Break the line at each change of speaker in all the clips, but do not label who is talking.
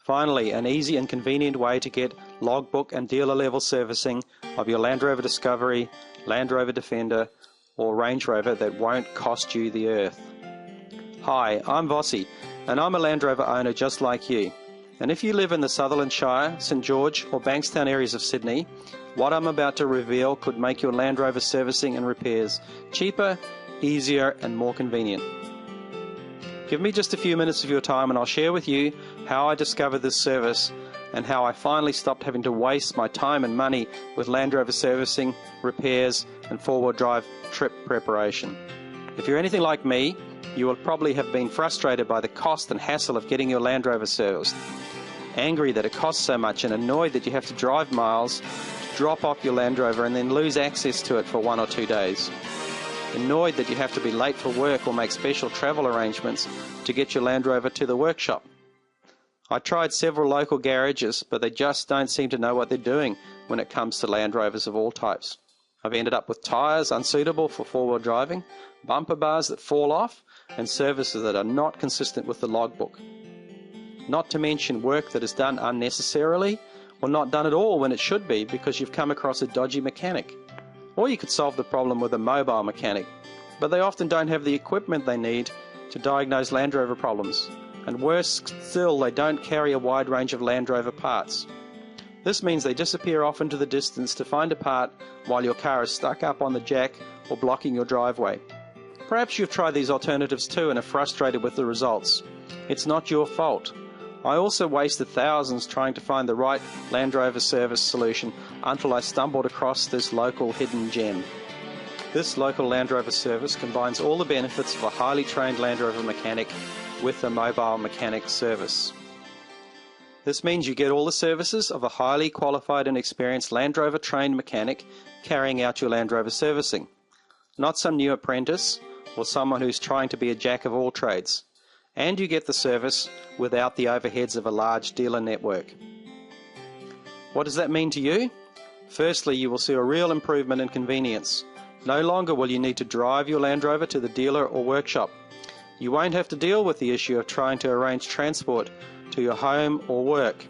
Finally, an easy and convenient way to get logbook and dealer level servicing of your Land Rover Discovery, Land Rover Defender or Range Rover that won't cost you the earth. Hi, I'm Vossi and I'm a Land Rover owner just like you. And if you live in the Sutherland Shire, St George or Bankstown areas of Sydney, what I'm about to reveal could make your Land Rover servicing and repairs cheaper, easier and more convenient. Give me just a few minutes of your time and I'll share with you how I discovered this service and how I finally stopped having to waste my time and money with Land Rover servicing, repairs and four-wheel drive trip preparation. If you're anything like me, you will probably have been frustrated by the cost and hassle of getting your Land Rover serviced, angry that it costs so much and annoyed that you have to drive miles to drop off your Land Rover and then lose access to it for 1 or 2 days. Annoyed that you have to be late for work or make special travel arrangements to get your Land Rover to the workshop. I tried several local garages, but they just don't seem to know what they're doing when it comes to Land Rovers of all types. I've ended up with tyres unsuitable for four-wheel driving, bumper bars that fall off, and services that are not consistent with the logbook. Not to mention work that is done unnecessarily or not done at all when it should be because you've come across a dodgy mechanic. Or you could solve the problem with a mobile mechanic, but they often don't have the equipment they need to diagnose Land Rover problems. And worse still, they don't carry a wide range of Land Rover parts. This means they disappear off into the distance to find a part while your car is stuck up on the jack or blocking your driveway. Perhaps you've tried these alternatives too and are frustrated with the results. It's not your fault. I also wasted thousands trying to find the right Land Rover service solution until I stumbled across this local hidden gem. This local Land Rover service combines all the benefits of a highly trained Land Rover mechanic with a mobile mechanic service. This means you get all the services of a highly qualified and experienced Land Rover trained mechanic carrying out your Land Rover servicing, not some new apprentice or someone who's trying to be a jack of all trades. And you get the service without the overheads of a large dealer network. What does that mean to you? Firstly, you will see a real improvement in convenience. No longer will you need to drive your Land Rover to the dealer or workshop. You won't have to deal with the issue of trying to arrange transport to your home or work,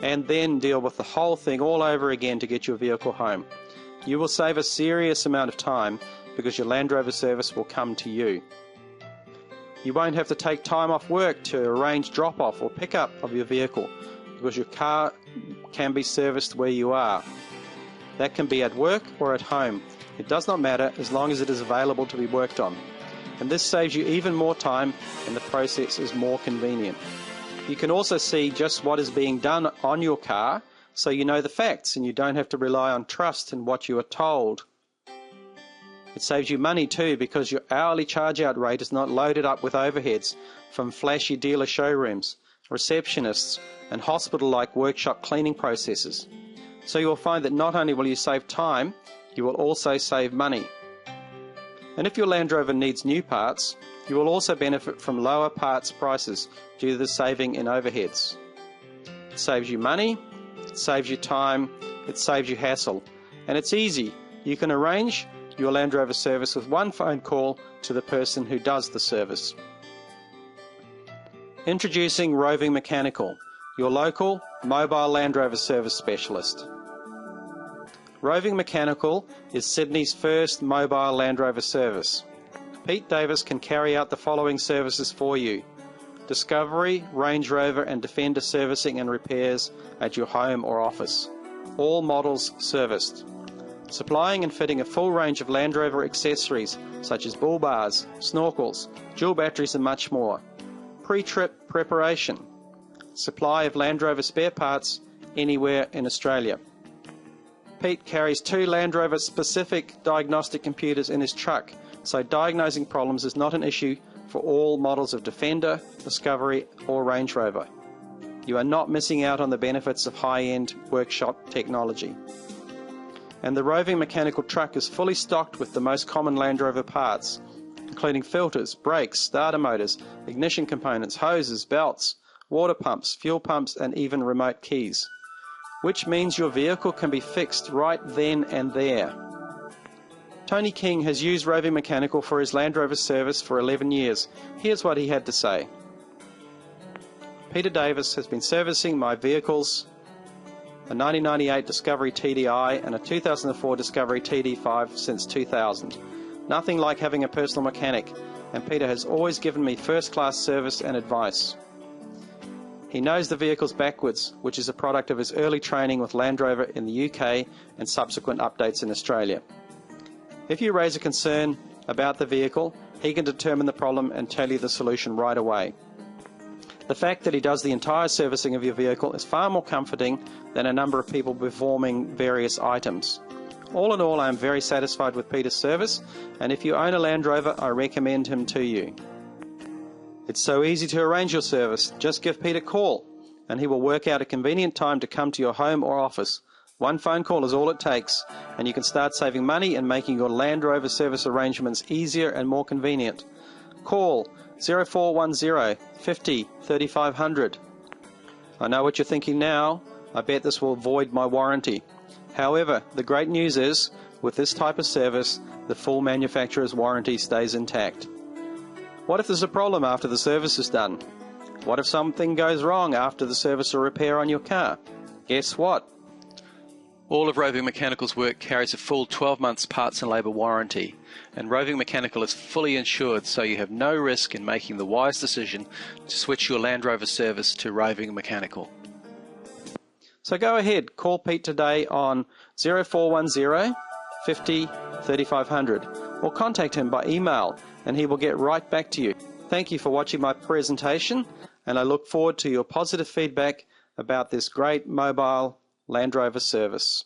and then deal with the whole thing all over again to get your vehicle home. You will save a serious amount of time because your Land Rover service will come to you. You won't have to take time off work to arrange drop-off or pick-up of your vehicle because your car can be serviced where you are. That can be at work or at home. It does not matter as long as it is available to be worked on. And this saves you even more time and the process is more convenient. You can also see just what is being done on your car so you know the facts and you don't have to rely on trust in what you are told. It saves you money too because your hourly charge-out rate is not loaded up with overheads from flashy dealer showrooms, receptionists and hospital-like workshop cleaning processes. So you will find that not only will you save time, you will also save money. And if your Land Rover needs new parts, you will also benefit from lower parts prices due to the saving in overheads. It saves you money, it saves you time, it saves you hassle, and it's easy. You can arrange your Land Rover service with one phone call to the person who does the service. Introducing Roving Mechanical, your local mobile Land Rover service specialist. Roving Mechanical is Sydney's first mobile Land Rover service. Pete Davis can carry out the following services for you: Discovery, Range Rover and Defender servicing and repairs at your home or office. All models serviced. Supplying and fitting a full range of Land Rover accessories such as bull bars, snorkels, dual batteries and much more. Pre-trip preparation. Supply of Land Rover spare parts anywhere in Australia. Pete carries 2 Land Rover specific diagnostic computers in his truck, so diagnosing problems is not an issue for all models of Defender, Discovery or Range Rover. You are not missing out on the benefits of high-end workshop technology. And the Roving Mechanical truck is fully stocked with the most common Land Rover parts, including filters, brakes, starter motors, ignition components, hoses, belts, water pumps, fuel pumps and even remote keys. Which means your vehicle can be fixed right then and there. Tony King has used Roving Mechanical for his Land Rover service for 11 years. Here's what he had to say. Peter Davis has been servicing my vehicles, a 1998 Discovery TDI and a 2004 Discovery TD5 since 2000. Nothing like having a personal mechanic, and Peter has always given me first-class service and advice. He knows the vehicles backwards, which is a product of his early training with Land Rover in the UK and subsequent updates in Australia. If you raise a concern about the vehicle, he can determine the problem and tell you the solution right away. The fact that he does the entire servicing of your vehicle is far more comforting than a number of people performing various items. All in all, I am very satisfied with Peter's service, and if you own a Land Rover, I recommend him to you. It's so easy to arrange your service. Just give Peter a call, and he will work out a convenient time to come to your home or office. One phone call is all it takes, and you can start saving money and making your Land Rover service arrangements easier and more convenient. Call 0410 50 3500. I know what you're thinking now. I bet this will void my warranty. However, the great news is, with this type of service, the full manufacturer's warranty stays intact. What if there's a problem after the service is done? What if something goes wrong after the service or repair on your car? Guess what? All of Roving Mechanical's work carries a full 12 months parts and labour warranty, and Roving Mechanical is fully insured, so you have no risk in making the wise decision to switch your Land Rover service to Roving Mechanical. So go ahead, call Pete today on 0410 50 3500 or contact him by email and he will get right back to you. Thank you for watching my presentation, and I look forward to your positive feedback about this great mobile Land Rover service.